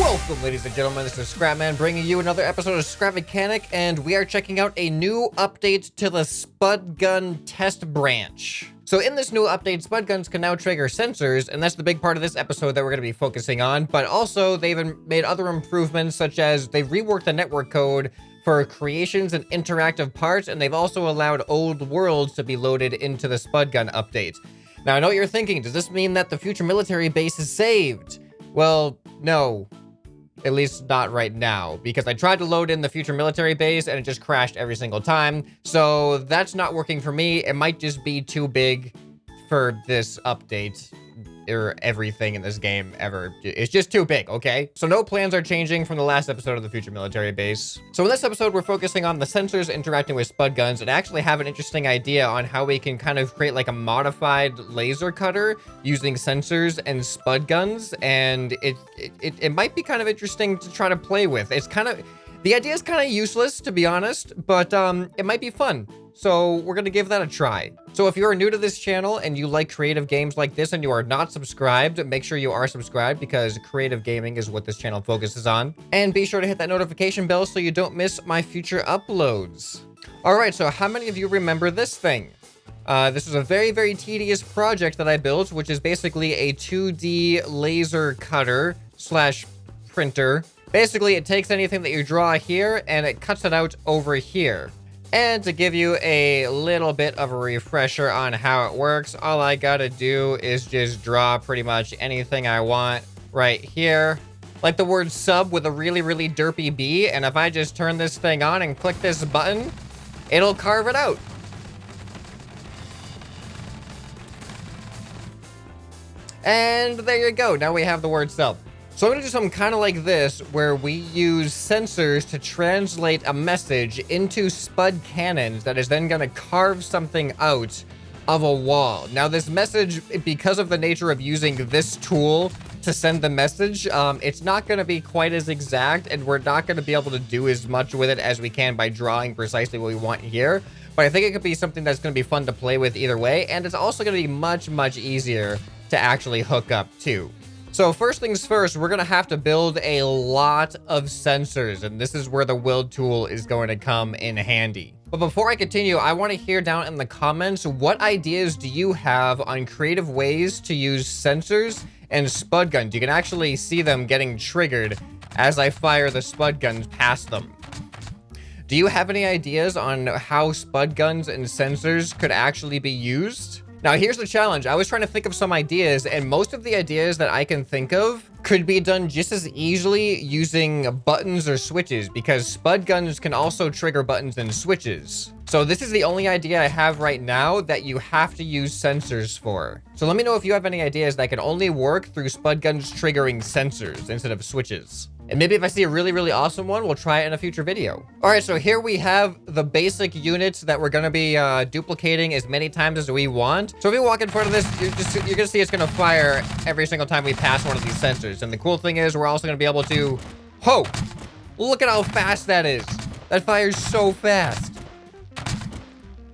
Welcome, ladies and gentlemen, this is ScrapMan bringing you another episode of Scrap Mechanic, and we are checking out a new update to the Spud gun test branch. So in this new update, Spud guns can now trigger sensors, and that's the big part of this episode that we're going to be focusing on, but also they've made other improvements, such as they've reworked the network code for creations and interactive parts, and they've also allowed old worlds to be loaded into the Spud gun update. Now, I know what you're thinking, does this mean that the future military base is saved? Well, no. At least not right now, because I tried to load in the future military base and it just crashed every single time. So that's not working for me. It might just be too big for this update or everything in this game ever. It's just too big, okay? So no plans are changing from the last episode of the future military base. So in this episode, we're focusing on the sensors interacting with Spud guns, and I actually have an interesting idea on how we can kind of create like a modified laser cutter using sensors and Spud guns, and it might be kind of interesting to try to play with. It's kind of, the idea is kind of useless, to be honest, but it might be fun. So we're going to give that a try. So if you're new to this channel and you like creative games like this and you are not subscribed, make sure you are subscribed, because creative gaming is what this channel focuses on. And be sure to hit that notification bell so you don't miss my future uploads. All right, so how many of you remember this thing? This was a very, very tedious project that I built, which is basically a 2D laser cutter slash printer. Basically, it takes anything that you draw here and it cuts it out over here. And to give you a little bit of a refresher on how it works, all I gotta do is just draw pretty much anything I want right here. Like the word sub with a really, really derpy B. And if I just turn this thing on and click this button, it'll carve it out. And there you go. Now we have the word sub. So I'm going to do something kind of like this, where we use sensors to translate a message into Spud cannons that is then going to carve something out of a wall. Now, this message, because of the nature of using this tool to send the message, it's not going to be quite as exact, and we're not going to be able to do as much with it as we can by drawing precisely what we want here. But I think it could be something that's going to be fun to play with either way, and it's also going to be much, much easier to actually hook up too. So first things first, we're going to have to build a lot of sensors, and this is where the build tool is going to come in handy. But before I continue, I want to hear down in the comments, what ideas do you have on creative ways to use sensors and Spud guns? You can actually see them getting triggered as I fire the Spud guns past them. Do you have any ideas on how Spud guns and sensors could actually be used? Now, here's the challenge. I was trying to think of some ideas, and most of the ideas that I can think of could be done just as easily using buttons or switches, because Spud guns can also trigger buttons and switches. So this is the only idea I have right now that you have to use sensors for. So let me know if you have any ideas that can only work through Spud guns triggering sensors instead of switches. And maybe if I see a really, really awesome one, we'll try it in a future video. All right, so here we have the basic units that we're gonna be duplicating as many times as we want. So if we walk in front of this, you're gonna see it's gonna fire every single time we pass one of these sensors. And the cool thing is we're also gonna be able to, look at how fast that is. That fires so fast.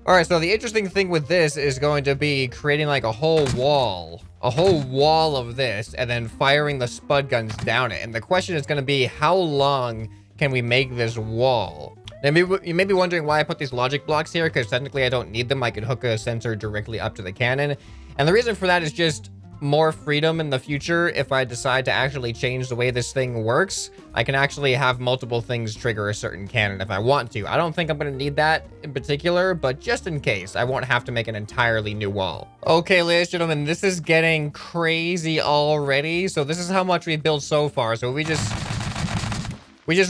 All right, so the interesting thing with this is going to be creating like a whole wall of this, and then firing the Spud guns down it. And the question is going to be, how long can we make this wall? Now, you may be wondering why I put these logic blocks here, because technically I don't need them. I could hook a sensor directly up to the cannon. And the reason for that is just more freedom in the future. If I decide to actually change the way this thing works, I can actually have multiple things trigger a certain cannon if I want to. I don't think I'm going to need that in particular, but just in case, I won't have to make an entirely new wall. Okay, ladies and gentlemen, this is getting crazy already. So this is how much we've built so far. So we just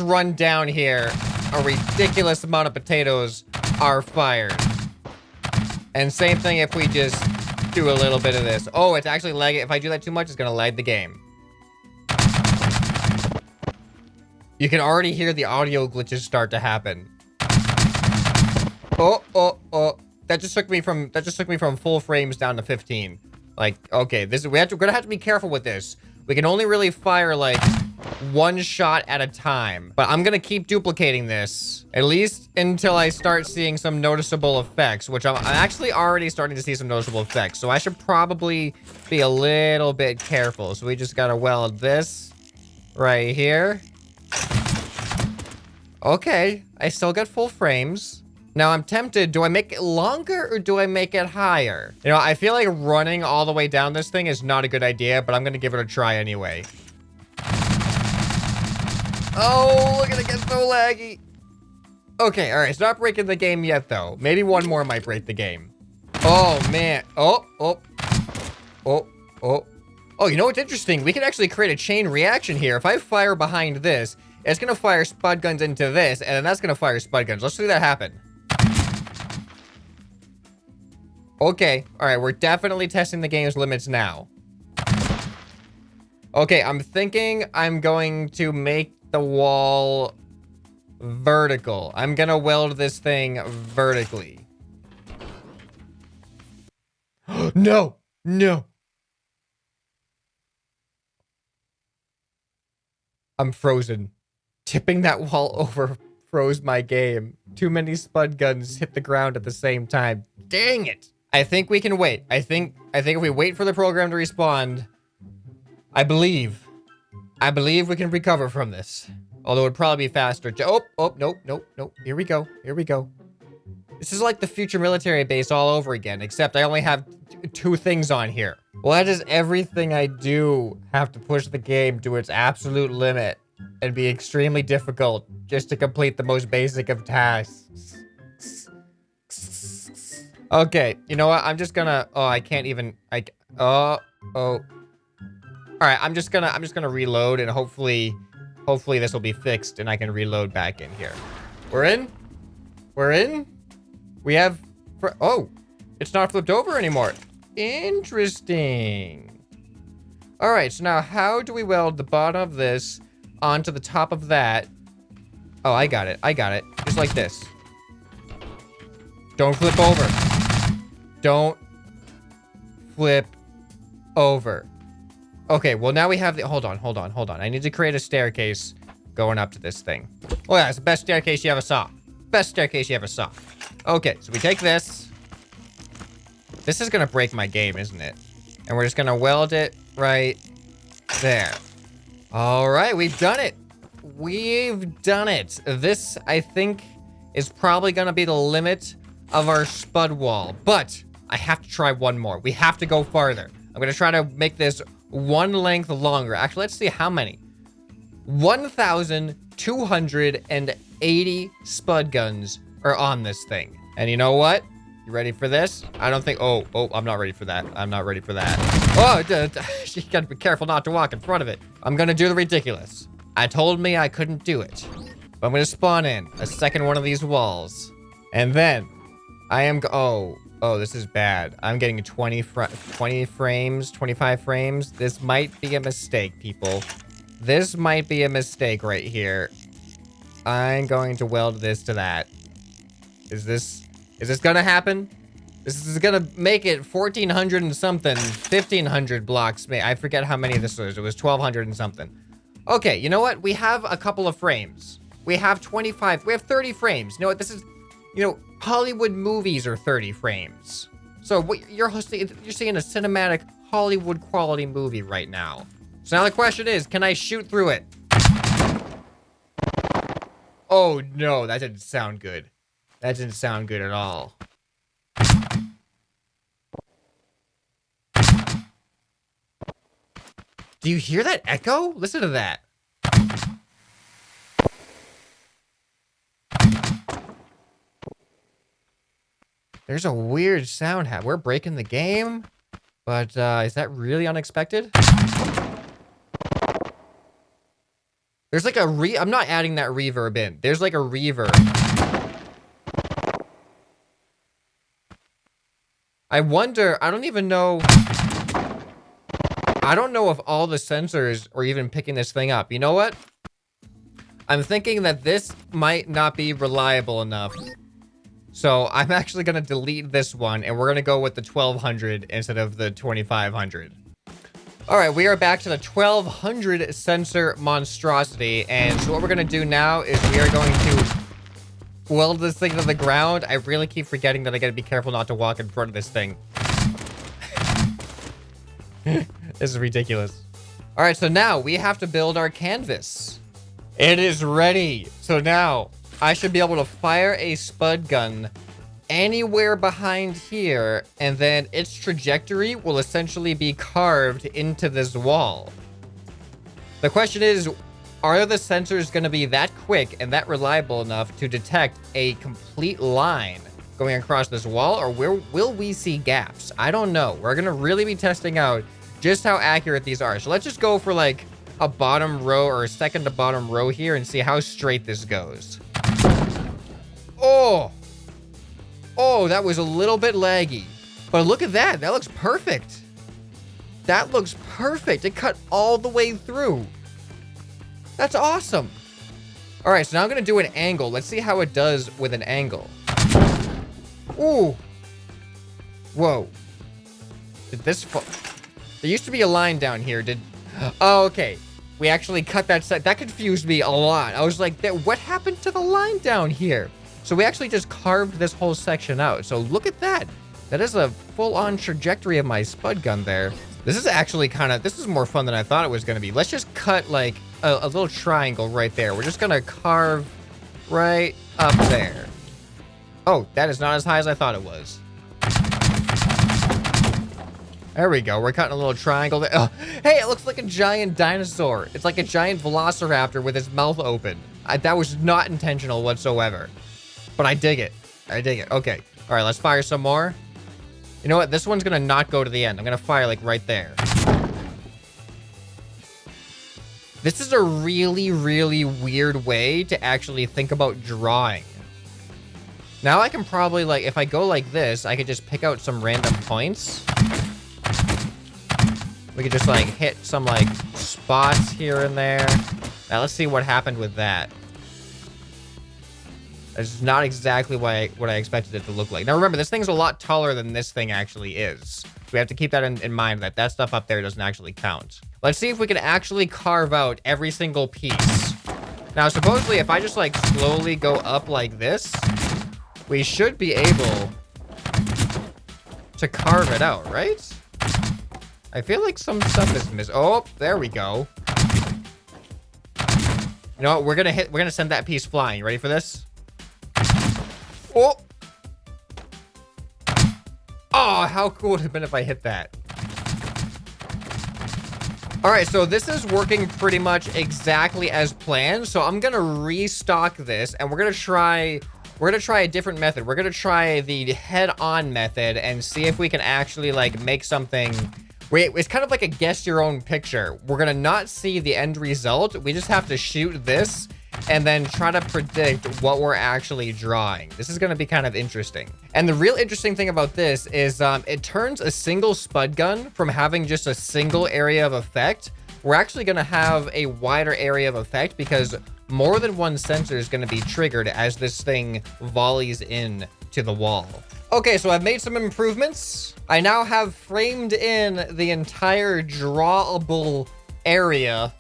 run down here. A ridiculous amount of potatoes are fired. And same thing if we just do a little bit of this. Oh, it's actually lagging. If I do that too much, it's gonna lag the game. You can already hear the audio glitches start to happen. Oh. That just took me from full frames down to 15. Like, okay, we're gonna have to be careful with this. We can only really fire like one shot at a time, but I'm gonna keep duplicating this at least until I start seeing some noticeable effects, which I'm actually already starting to see some noticeable effects. So I should probably be a little bit careful. So we just gotta weld this right here. Okay, I still got full frames. Now I'm tempted, do I make it longer or do I make it higher? You know, I feel like running all the way down this thing is not a good idea, but I'm gonna give it a try anyway. Oh, look at it get so laggy. Okay, all right, it's not breaking the game yet though. Maybe one more might break the game. Oh man, oh. Oh, you know what's interesting? We can actually create a chain reaction here. If I fire behind this, it's gonna fire spud guns into this, and then that's gonna fire spud guns. Let's see that happen. Okay, all right, we're definitely testing the game's limits now. Okay, I'm thinking I'm going to make the wall vertical. I'm gonna weld this thing vertically. No, no. I'm frozen. Tipping that wall over froze my game. Too many spud guns hit the ground at the same time. Dang it. I think we can wait. I think if we wait for the program to respond, I believe we can recover from this. Although it'd probably be faster. Nope. Here we go. This is like the future military base all over again, except I only have two things on here. Why does everything I do have to push the game to its absolute limit and be extremely difficult just to complete the most basic of tasks? Okay, you know what? I'm just gonna, I can't even, all right, I'm just gonna reload and hopefully this will be fixed and I can reload back in here. We're in. We have, oh, it's not flipped over anymore. Interesting. All right, so now how do we weld the bottom of this onto the top of that? Oh, I got it. Just like this. Don't flip over. Don't flip over. Okay, well now we have the, hold on. I need to create a staircase going up to this thing. Oh yeah, it's the best staircase you ever saw. Okay, so we take this. This is gonna break my game, isn't it? And we're just gonna weld it right there. All right, we've done it. This, I think, is probably gonna be the limit of our spud wall, but I have to try one more. We have to go farther. I'm gonna try to make this one length longer. Actually, let's see how many. 1,280 spud guns are on this thing. And you know what? You ready for this? I don't think, oh, I'm not ready for that. Oh, you gotta be careful not to walk in front of it. I'm gonna do the ridiculous. I told me I couldn't do it. But I'm gonna spawn in a second one of these walls. And then I am, oh, this is bad. I'm getting 20 frames, 25 frames. This might be a mistake, people. This might be a mistake right here. I'm going to weld this to that. Is this gonna happen? This is gonna make it 1,400 and something, 1,500 blocks. I forget how many this was. It was 1,200 and something. Okay, you know what? We have a couple of frames. We have 25, we have 30 frames. You know what? This is, you know, Hollywood movies are 30 frames. So what you're seeing a cinematic Hollywood quality movie right now. So now the question is, can I shoot through it? Oh no, that didn't sound good. That didn't sound good at all. Do you hear that echo? Listen to that. There's a weird sound. We're breaking the game, but is that really unexpected? There's like a I'm not adding that reverb in. There's like a reverb. I wonder, I don't know if all the sensors are even picking this thing up. You know what? I'm thinking that this might not be reliable enough. So I'm actually going to delete this one, and we're going to go with the 1,200 instead of the 2,500. All right, we are back to the 1,200 sensor monstrosity, and so what we're going to do now is we are going to weld this thing to the ground. I really keep forgetting that I got to be careful not to walk in front of this thing. This is ridiculous. All right, so now we have to build our canvas. It is ready. So now I should be able to fire a spud gun anywhere behind here, and then its trajectory will essentially be carved into this wall. The question is, are the sensors going to be that quick and that reliable enough to detect a complete line going across this wall, or where will we see gaps? I don't know. We're going to really be testing out just how accurate these are. So let's just go for like a bottom row or a second to bottom row here and see how straight this goes. Oh, that was a little bit laggy. But look at that. That looks perfect. That looks perfect. It cut all the way through. That's awesome. All right, so now I'm going to do an angle. Let's see how it does with an angle. Ooh. Whoa. Did this fall? There used to be a line down here. Oh, okay. We actually cut that side. That confused me a lot. I was like, what happened to the line down here? So we actually just carved this whole section out. So look at that. That is a full-on trajectory of my spud gun there. This is actually this is more fun than I thought it was going to be. Let's just cut like a little triangle right there. We're just going to carve right up there. Oh, that is not as high as I thought it was. There we go. We're cutting a little triangle there. Oh, hey, it looks like a giant dinosaur. It's like a giant velociraptor with his mouth open. That was not intentional whatsoever. But I dig it. I dig it. Okay. All right, let's fire some more. You know what? This one's going to not go to the end. I'm going to fire like right there. This is a really, really weird way to actually think about drawing. Now I can probably like, if I go like this, I could just pick out some random points. We could just like hit some like spots here and there. Now let's see what happened with that. That's not exactly what I expected it to look like. Now remember, this thing's a lot taller than this thing actually is. So we have to keep that in mind, that stuff up there doesn't actually count. Let's see if we can actually carve out every single piece. Now, supposedly, if I just like slowly go up like this, we should be able to carve it out, right? I feel like some stuff is missing. Oh, there we go. You know what? We're gonna send that piece flying. You ready for this? Oh! Oh, how cool would it have been if I hit that? All right, so this is working pretty much exactly as planned. So I'm gonna restock this, and we're gonna try a different method. We're gonna try the head-on method and see if we can actually like make something. It's kind of like a guess your own picture. We're gonna not see the end result. We just have to shoot this and then try to predict what we're actually drawing. This is gonna be kind of interesting. And the real interesting thing about this is it turns a single spud gun from having just a single area of effect. We're actually gonna have a wider area of effect because more than one sensor is gonna be triggered as this thing volleys in to the wall. Okay, so I've made some improvements. I now have framed in the entire drawable area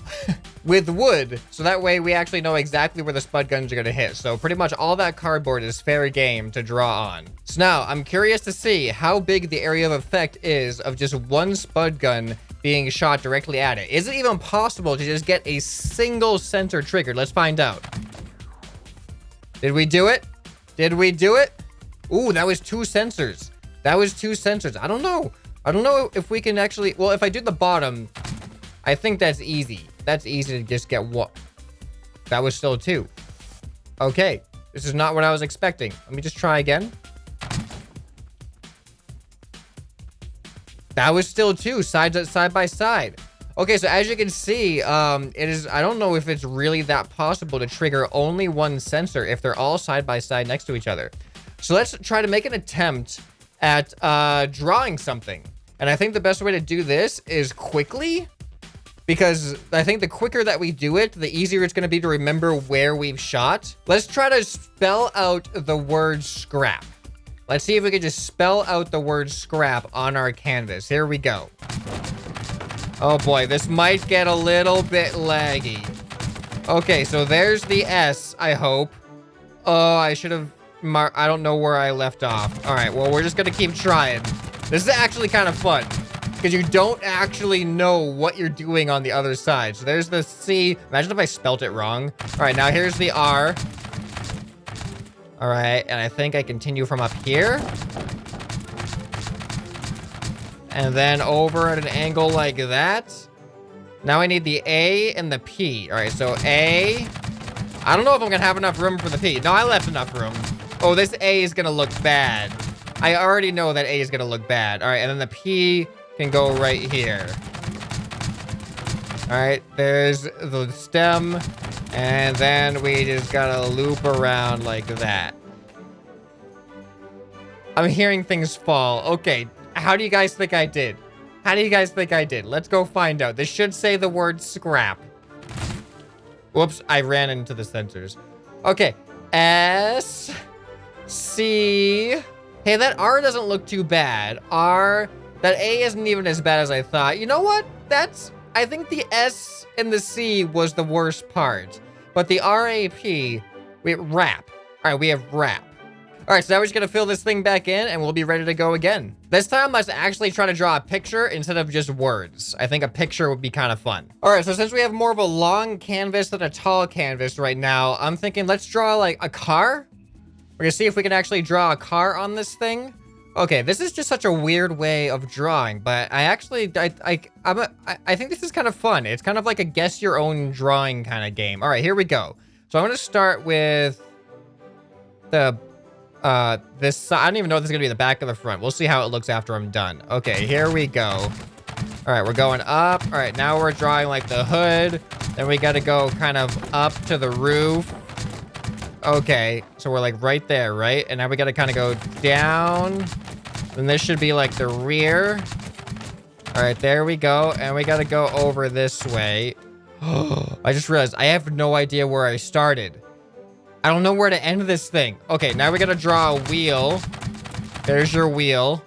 with wood, so that way we actually know exactly where the spud guns are going to hit. So pretty much all that cardboard is fair game to draw on. So now I'm curious to see how big the area of effect is of just one spud gun being shot directly at it. Is it even possible to just get a single sensor triggered? Let's find out. Did we do it? Did we do it? Ooh, that was two sensors. That was two sensors. I don't know. I don't know if we can actually... Well, if I do the bottom, I think that's easy. That's easy to just get what? That was still two. Okay. This is not what I was expecting. Let me just try again. That was still two, side by side. Okay, so as you can see, it is... I don't know if it's really that possible to trigger only one sensor if they're all side by side next to each other. So let's try to make an attempt at drawing something. And I think the best way to do this is quickly, because I think the quicker that we do it, the easier it's going to be to remember where we've shot. Let's try to spell out the word scrap. Let's see if we can just spell out the word scrap on our canvas. Here we go. Oh boy, this might get a little bit laggy. Okay, so there's the S, I hope. Oh, I should have... I don't know where I left off. All right, well, we're just gonna keep trying. This is actually kind of fun because you don't actually know what you're doing on the other side. So there's the C. Imagine if I spelt it wrong. All right, now here's the R. All right, and I think I continue from up here. And then over at an angle like that. Now I need the A and the P. All right, so A. I don't know if I'm gonna have enough room for the P. No, I left enough room. Oh, this A is gonna look bad. I already know that A is gonna look bad. All right, and then the P can go right here. All right, there's the stem. And then we just gotta loop around like that. I'm hearing things fall. Okay, how do you guys think I did? How do you guys think I did? Let's go find out. This should say the word scrap. Whoops, I ran into the sensors. Okay, S, C. Hey, that R doesn't look too bad. R, that A isn't even as bad as I thought. You know what? I think the S and the C was the worst part. But the RAP, wrap. All right, we have wrap. All right, so now we're just gonna fill this thing back in and we'll be ready to go again. This time, let's actually try to draw a picture instead of just words. I think a picture would be kind of fun. All right, so since we have more of a long canvas than a tall canvas right now, I'm thinking let's draw like a car. We're gonna see if we can actually draw a car on this thing. Okay, this is just such a weird way of drawing, but I think this is kind of fun. It's kind of like a guess your own drawing kind of game. All right, here we go. So I'm gonna start with the this side. I don't even know if this is gonna be the back or the front. We'll see how it looks after I'm done. Okay, here we go. All right, we're going up. All right, now we're drawing like the hood. Then we gotta go kind of up to the roof. Okay, so we're like right there, right? And now we gotta kind of go down. Then this should be like the rear. All right, there we go. And we gotta go over this way. I just realized I have no idea where I started. I don't know where to end this thing. Okay, now we gotta draw a wheel. There's your wheel.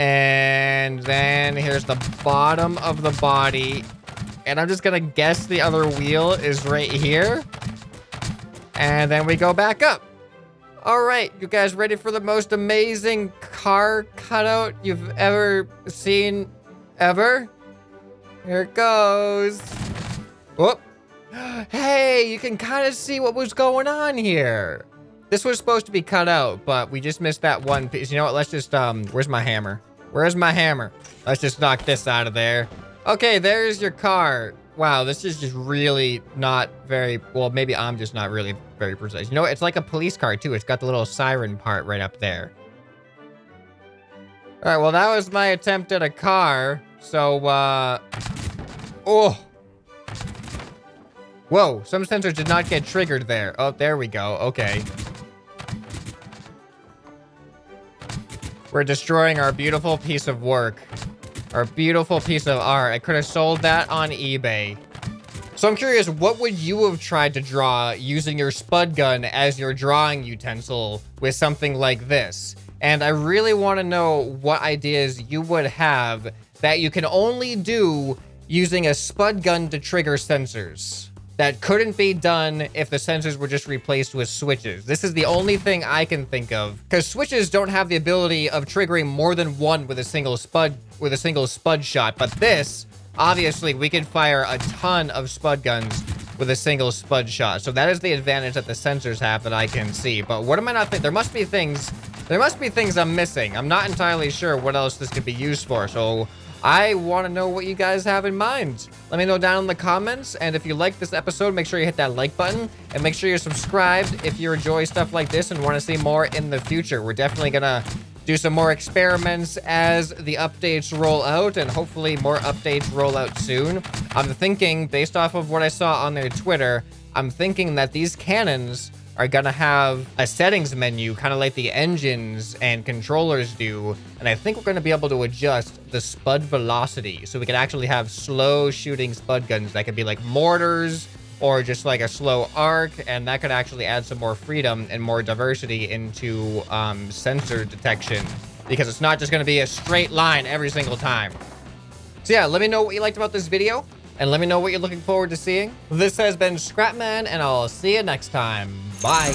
And then here's the bottom of the body. And I'm just gonna guess the other wheel is right here. And then we go back up. All right, you guys ready for the most amazing car cutout you've ever seen ever? Here it goes. Whoop. Hey, you can kind of see what was going on here. This was supposed to be cut out, but we just missed that one piece. You know what? Let's just, where's my hammer? Where's my hammer? Let's just knock this out of there. Okay, there's your car. Wow, this is just really not very, well, maybe I'm just not really very precise. You know, it's like a police car too. It's got the little siren part right up there. All right, well, that was my attempt at a car. So, oh. Whoa, some sensors did not get triggered there. Oh, there we go. Okay. We're destroying our beautiful piece of work. Our beautiful piece of art. I could have sold that on eBay. So I'm curious, what would you have tried to draw using your Spud gun as your drawing utensil with something like this? And I really want to know what ideas you would have that you can only do using a Spud gun to trigger sensors. That couldn't be done if the sensors were just replaced with switches. This is the only thing I can think of, because switches don't have the ability of triggering more than one with a single spud shot. But this, obviously, we can fire a ton of Spud guns with a single Spud shot. So that is the advantage that the sensors have that I can see. But what am I not thinking? There must be things I'm missing. I'm not entirely sure what else this could be used for. So I want to know what you guys have in mind. Let me know down in the comments. And if you like this episode, make sure you hit that like button and make sure you're subscribed if you enjoy stuff like this and want to see more in the future. We're definitely going to do some more experiments as the updates roll out, and hopefully more updates roll out soon. I'm thinking, based off of what I saw on their Twitter, I'm thinking that these cannons are gonna have a settings menu, kind of like the engines and controllers do. And I think we're gonna be able to adjust the Spud velocity. So we can actually have slow shooting Spud guns that could be like mortars or just like a slow arc. And that could actually add some more freedom and more diversity into sensor detection, because it's not just gonna be a straight line every single time. So yeah, let me know what you liked about this video, and let me know what you're looking forward to seeing. This has been ScrapMan, and I'll see you next time. Bye.